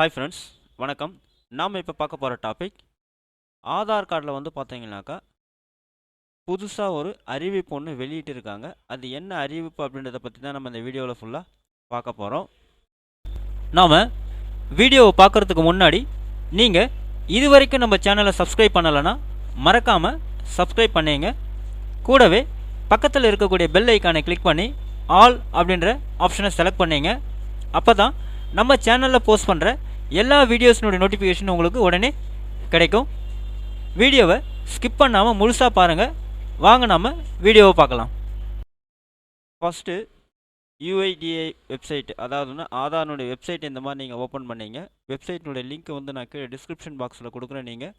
Hi friends, வணக்கம். நாம் இப்போ பார்க்க போகிற டாபிக் ஆதார் கார்டில் வந்து பார்த்தீங்கன்னாக்கா புதுசாக ஒரு அறிவிப்பு ஒன்று வெளியிட்டிருக்காங்க. அது என்ன அறிவிப்பு அப்படின்றத பற்றி தான் நம்ம இந்த வீடியோவில் ஃபுல்லாக பார்க்க போகிறோம். நாம் வீடியோவை பார்க்குறதுக்கு முன்னாடி நீங்கள் இது வரைக்கும் நம்ம சேனலை சப்ஸ்கிரைப் பண்ணலைன்னா மறக்காமல் சப்ஸ்கிரைப் பண்ணிங்க. கூடவே பக்கத்தில் இருக்கக்கூடிய பெல் ஐக்கானை கிளிக் பண்ணி ஆல் அப்படின்ற ஆப்ஷனை செலக்ட் பண்ணிங்க. அப்போ தான் நம்ம சேனலில் போஸ்ட் பண்ணுற எல்லா வீடியோஸினுடைய நோட்டிஃபிகேஷன் உங்களுக்கு உடனே கிடைக்கும். வீடியோவை ஸ்கிப் பண்ணாமல் முழுசாக பாருங்கள். வாங்க நம்ம வீடியோவை பார்க்கலாம். ஃபஸ்ட்டு யூஐடிஐ வெப்சைட், அதாவது ஆதார்னுடைய வெப்சைட் இந்த மாதிரி நீங்கள் ஓப்பன் பண்ணிங்க. வெப்சைட்டினுடைய லிங்க் வந்து நான் கீழே டிஸ்கிரிப்ஷன் பாக்ஸில் கொடுக்குறேன், நீங்கள்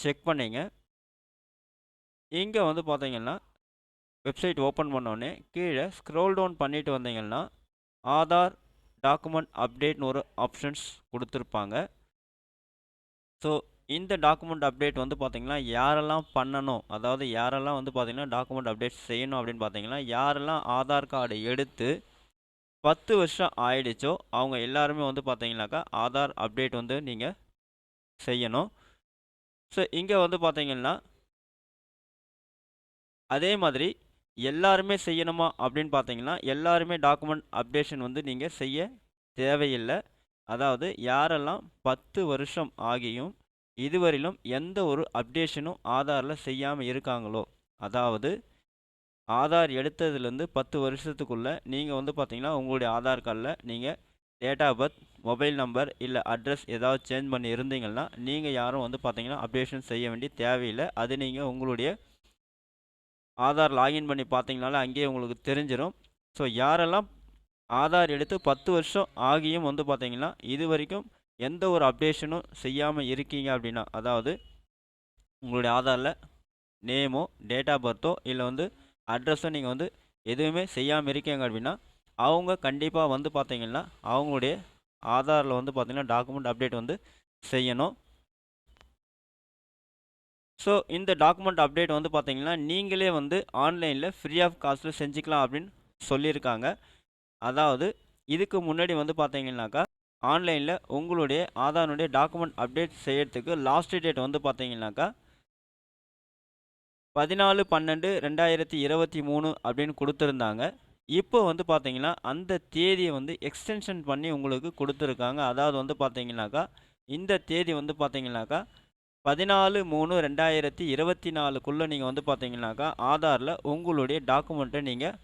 செக் பண்ணிங்க. இங்கே வந்து பார்த்தீங்கன்னா வெப்சைட் ஓப்பன் பண்ணோடனே கீழே ஸ்க்ரோல் டவுன் பண்ணிட்டு வந்தீங்கன்னா ஆதார் டாக்குமெண்ட் அப்டேட்னு ஒரு ஆப்ஷன்ஸ் கொடுத்துருப்பாங்க. ஸோ இந்த டாக்குமெண்ட் அப்டேட் வந்து பார்த்திங்கன்னா யாரெல்லாம் பண்ணணும், அதாவது யாரெல்லாம் வந்து பார்த்திங்கன்னா டாக்குமெண்ட் அப்டேட் செய்யணும் அப்படின்னு பார்த்தீங்கன்னா, யாரெல்லாம் ஆதார் கார்டு எடுத்து 10 வருஷம் ஆயிடுச்சோ அவங்க எல்லாருமே வந்து பார்த்தீங்கன்னாக்கா ஆதார் அப்டேட் வந்து நீங்கள் செய்யணும். ஸோ இங்கே வந்து பார்த்தீங்கன்னா அதே மாதிரி எல்லாருமே செய்யணுமா அப்படின்னு பார்த்தீங்கன்னா, எல்லாருமே டாக்குமெண்ட் அப்டேஷன் வந்து நீங்கள் செய்ய தேவையில்லை. அதாவது யாரெல்லாம் 10 வருஷம் ஆகியும் இதுவரையிலும் எந்த ஒரு அப்டேஷனும் ஆதாரில் செய்யாமல் இருக்காங்களோ, அதாவது ஆதார் எடுத்ததுலேருந்து 10 வருஷத்துக்குள்ளே நீங்கள் வந்து பார்த்தீங்கன்னா உங்களுடைய ஆதார் கார்டில் நீங்கள் date of birth, mobile number இல்லை அட்ரஸ் ஏதாவது சேஞ்ச் பண்ணி இருந்தீங்கன்னா நீங்கள் யாரும் வந்து பார்த்தீங்கன்னா அப்டேஷன் செய்ய வேண்டிய தேவையில்லை. அது நீங்கள் உங்களுடைய ஆதார் லாகின் பண்ணி பார்த்தீங்கனால அங்கேயே உங்களுக்கு தெரிஞ்சிடும். ஸோ யாரெல்லாம் ஆதார் எடுத்து 10 வருஷம் ஆகியும் வந்து பார்த்தீங்கன்னா இது வரைக்கும் எந்த ஒரு அப்டேஷனும் செய்யாமல் இருக்கீங்க அப்படின்னா, அதாவது உங்களுடைய ஆதாரில் நேமோ டேட் ஆஃப் பர்த்தோ இல்லை வந்து அட்ரஸோ நீங்கள் வந்து எதுவுமே செய்யாமல் இருக்கீங்க அப்படின்னா அவங்க கண்டிப்பாக வந்து பார்த்தீங்கன்னா அவங்களுடைய ஆதாரில் வந்து பார்த்தீங்கன்னா டாக்குமெண்ட் அப்டேட் வந்து செய்யணும். ஸோ இந்த டாக்குமெண்ட் அப்டேட் வந்து பார்த்தீங்கன்னா நீங்களே வந்து ஆன்லைனில் ஃப்ரீ ஆஃப் காஸ்ட்டில் செஞ்சுக்கலாம் அப்படின்னு சொல்லியிருக்காங்க. அதாவது இதுக்கு முன்னாடி வந்து பார்த்தீங்கன்னாக்கா ஆன்லைனில் உங்களுடைய ஆதாருடைய டாக்குமெண்ட் அப்டேட் செய்யறதுக்கு லாஸ்ட் டேட் வந்து பார்த்தீங்கன்னாக்கா 14/12/2023 அப்படின்னு கொடுத்துருந்தாங்க. இப்போ வந்து பார்த்தீங்கன்னா அந்த தேதியை வந்து எக்ஸ்டென்ஷன் பண்ணி உங்களுக்கு கொடுத்துருக்காங்க. அதாவது வந்து பார்த்தீங்கன்னாக்கா இந்த தேதி வந்து பார்த்தீங்கன்னாக்கா 14/3/2024க்குள்ளே நீங்கள் வந்து பார்த்தீங்கன்னாக்கா ஆதாரில் உங்களுடைய டாக்குமெண்ட்டை நீங்கள்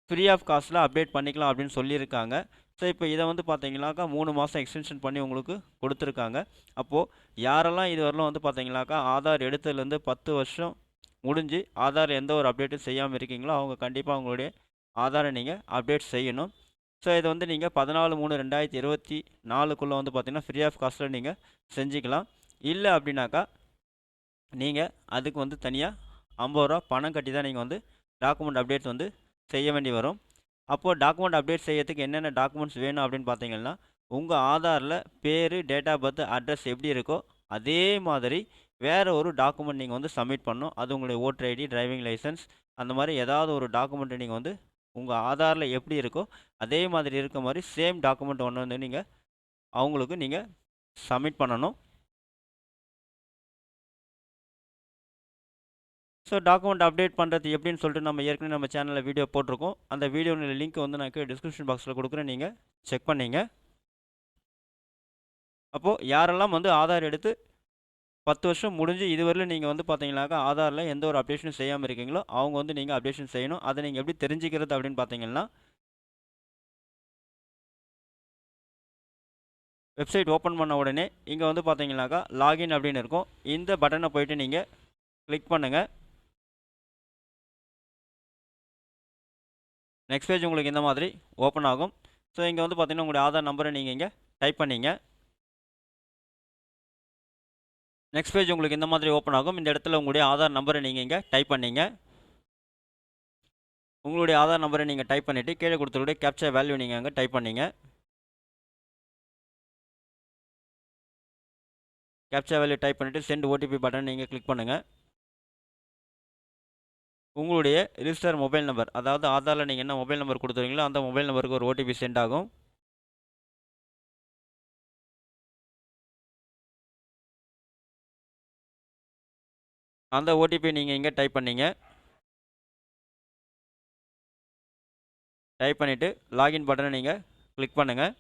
ஃப்ரீ ஆஃப் காஸ்ட்டில் அப்டேட் பண்ணிக்கலாம் அப்படின்னு சொல்லியிருக்காங்க. ஸோ இப்போ இதை வந்து பார்த்தீங்கன்னாக்கா 3 மாதம் எக்ஸ்டென்ஷன் பண்ணி உங்களுக்கு கொடுத்துருக்காங்க. அப்போது யாரெல்லாம் இது வரலாம் வந்து பார்த்தீங்கன்னாக்கா ஆதார் எடுத்ததுலேருந்து 10 வருஷம் முடிஞ்சு ஆதார் எந்த ஒரு அப்டேட்டும் செய்யாமல் இருக்கீங்களோ அவங்க கண்டிப்பாக உங்களுடைய ஆதாரை நீங்கள் அப்டேட் செய்யணும். ஸோ இதை வந்து நீங்கள் 14/3/2024க்குள்ளே வந்து பார்த்தீங்கன்னா ஃப்ரீ ஆஃப் காஸ்ட்டில் நீங்கள் செஞ்சுக்கலாம். இல்லை அப்படின்னாக்கா நீங்கள் அதுக்கு வந்து தனியாக 50 ரூபா பணம் கட்டி தான் நீங்கள் வந்து டாக்குமெண்ட் அப்டேட் வந்து செய்ய வேண்டி வரும். அப்போது டாக்குமெண்ட் அப்டேட் செய்யறதுக்கு என்னென்ன டாக்குமெண்ட்ஸ் வேணும் அப்படின்னு பார்த்தீங்கன்னா, உங்கள் ஆதாரில் பேர், டேட் ஆஃப் பர்த், அட்ரஸ் எப்படி இருக்கோ அதே மாதிரி வேறு ஒரு டாக்குமெண்ட் நீங்கள் வந்து சப்மிட் பண்ணணும். அது உங்களுடைய ஓட்டர் ஐடி, டிரைவிங் லைசன்ஸ் அந்த மாதிரி ஏதாவது ஒரு டாக்குமெண்ட்டை நீங்கள் வந்து உங்கள் ஆதாரில் எப்படி இருக்கோ அதே மாதிரி இருக்க மாதிரி சேம் டாக்குமெண்ட் ஒன்று வந்து நீங்கள் அவங்களுக்கு நீங்கள் சப்மிட் பண்ணணும். ஸோ டாக்குமெண்ட் அப்டேட் பண்ணுறது எப்படின்னு சொல்லிட்டு நம்ம ஏற்கனவே நம்ம சேனலில் வீடியோ போட்டிருக்கோம். அந்த வீடியோட லிங்க் வந்து நான் டிஸ்கிரிப்ஷன் பாக்ஸில் கொடுக்குறேன், நீங்கள் செக் பண்ணிங்க. அப்போது யாரெல்லாம் வந்து ஆதார் எடுத்து 10 வருஷம் முடிஞ்சு இதுவரையிலும் நீங்கள் வந்து பார்த்தீங்கன்னாக்கா ஆதாரில் எந்த ஒரு அப்டேஷனும் செய்யாமல் இருக்கீங்களோ அவங்க வந்து நீங்கள் அப்டேஷன் செய்யணும். அதை நீங்கள் எப்படி தெரிஞ்சுக்கிறது அப்படின்னு பார்த்தீங்கன்னா, வெப்சைட் ஓப்பன் பண்ண உடனே இங்கே வந்து பார்த்தீங்கன்னாக்கா லாகின் அப்படின்னு இருக்கும். இந்த பட்டனை போயிட்டு நீங்கள் கிளிக் பண்ணுங்கள். நெக்ஸ்ட் பேஜ் உங்களுக்கு இந்த மாதிரி ஓப்பன் ஆகும். ஸோ இங்கே வந்து பார்த்தீங்கன்னா உங்களுடைய ஆதார் நம்பரை நீங்கள் இங்கே டைப் பண்ணிங்க. நெக்ஸ்ட் பேஜ் உங்களுக்கு இந்த மாதிரி ஓப்பன் ஆகும். இந்த இடத்துல உங்களுடைய ஆதார் நம்பரை நீங்கள் இங்கே டைப் பண்ணிங்க. உங்களுடைய ஆதார் நம்பரை நீங்கள் டைப் பண்ணிவிட்டு கீழே கொடுத்துருடைய கேப்சா வேல்யூ நீங்கள் அங்கே டைப் பண்ணிங்க. கேப்சா வேல்யூ டைப் பண்ணிவிட்டு சென்ட் ஓடிபி பட்டன் நீங்கள் கிளிக் பண்ணுங்கள். உங்களுடைய ரிஜிஸ்டர் மொபைல் நம்பர், அதாவது ஆதாரில் நீங்கள் என்ன மொபைல் நம்பர் கொடுத்துருக்கீங்களோ அந்த மொபைல் நம்பருக்கு ஒரு ஓடிபி சென்ட் ஆகும். அந்த ஓடிபி நீங்கள் இங்கே டைப் பண்ணீங்க. டைப் பண்ணிவிட்டு லாகின் பட்டனை நீங்கள் கிளிக் பண்ணுங்கள்.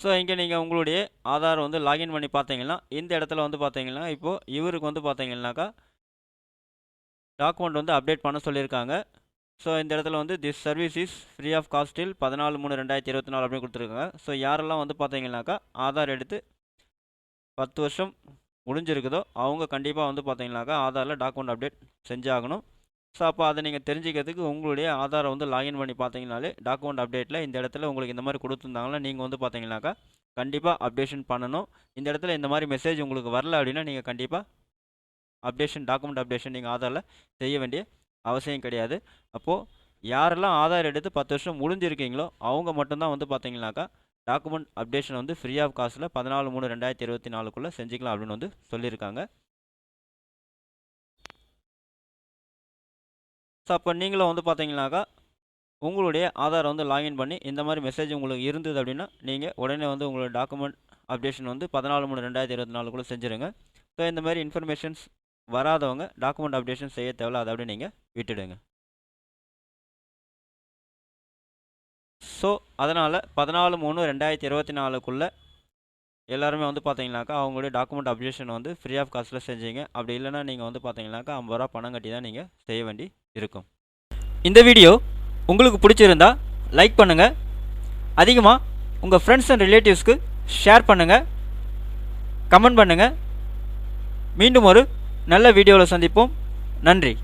ஸோ இங்கே நீங்கள் உங்களுடைய ஆதார் வந்து லாகின் பண்ணி பார்த்தீங்கன்னா இந்த இடத்துல வந்து பார்த்தீங்கன்னா இப்போது இவருக்கு வந்து பார்த்தீங்கன்னாக்கா டாக்குமெண்ட் வந்து அப்டேட் பண்ண சொல்லியிருக்காங்க. ஸோ இந்த இடத்துல வந்து this service is free of காஸ்டில் 14/3/2024 அப்படின்னு கொடுத்துருக்காங்க. ஸோ யாரெல்லாம் வந்து பார்த்தீங்கன்னாக்கா ஆதார் எடுத்து 10 வருஷம் முடிஞ்சிருக்குதோ அவங்க கண்டிப்பாக வந்து பார்த்தீங்கன்னாக்கா ஆதாரில் டாக்குமெண்ட் அப்டேட் செஞ்சாகணும். ஸோ அப்போ அதை நீங்கள் தெரிஞ்சுக்கிறதுக்கு உங்களுடைய ஆதாரை வந்து லாகின் பண்ணி பார்த்தீங்கனாலே டாக்குமெண்ட் அப்டேட்டில் இந்த இடத்துல உங்களுக்கு இந்த மாதிரி கொடுத்துருந்தாங்கன்னா நீங்கள் வந்து பார்த்தீங்கன்னாக்கா கண்டிப்பாக அப்டேஷன் பண்ணணும். இந்த இடத்துல இந்த மாதிரி மெசேஜ் உங்களுக்கு வரல அப்படின்னா நீங்கள் கண்டிப்பாக டாக்குமெண்ட் அப்டேஷன் நீங்கள் ஆதாரில் செய்ய வேண்டிய அவசியம் கிடையாது. அப்போது யாரெல்லாம் ஆதார் எடுத்து 10 வருஷம் முடிஞ்சிருக்கீங்களோ அவங்க மட்டும்தான் வந்து பார்த்தீங்கன்னாக்கா டாக்குமெண்ட் அப்டேஷன் வந்து ஃப்ரீ ஆஃப் காஸ்ட்டில் 14/3/2024 செஞ்சுக்கலாம் அப்படின்னு வந்து சொல்லியிருக்காங்க. ஸோ அப்போ நீங்களும் வந்து பார்த்தீங்கன்னாக்கா உங்களுடைய ஆதார் வந்து லாகின் பண்ணி இந்த மாதிரி மெசேஜ் உங்களுக்கு இருந்தது அப்படின்னா நீங்கள் உடனே வந்து உங்களோட டாக்குமெண்ட் அப்டேஷன் வந்து 14/3/2024 செஞ்சுருங்க. ஸோ இந்த மாதிரி இன்ஃபர்மேஷன்ஸ் வராதவங்க டாக்குமெண்ட் அப்டேஷன் செய்ய தேவையில்ல, அதை அப்படியே நீங்கள் விட்டுடுங்க. ஸோ அதனால் 14/3/2024 எல்லாருமே வந்து பார்த்தீங்கன்னாக்கா அவங்களுடைய டாக்குமெண்ட் அப்டேஷன் வந்து ஃப்ரீ ஆஃப் காஸ்ட்டில் செஞ்சீங்க. அப்படி இல்லைன்னா நீங்கள் வந்து பார்த்தீங்கன்னாக்கா 50 ரூபா பணம் கட்டி தான் நீங்கள் செய்ய வேண்டி இருக்கும். இந்த வீடியோ உங்களுக்கு பிடிச்சிருந்தா லைக் பண்ணுங்கள், அதிகமாக உங்கள் ஃப்ரெண்ட்ஸ் அண்ட் ரிலேட்டிவ்ஸ்க்கு ஷேர் பண்ணுங்கள், கமெண்ட் பண்ணுங்கள். மீண்டும் ஒரு நல்ல வீடியோவில் சந்திப்போம். நன்றி.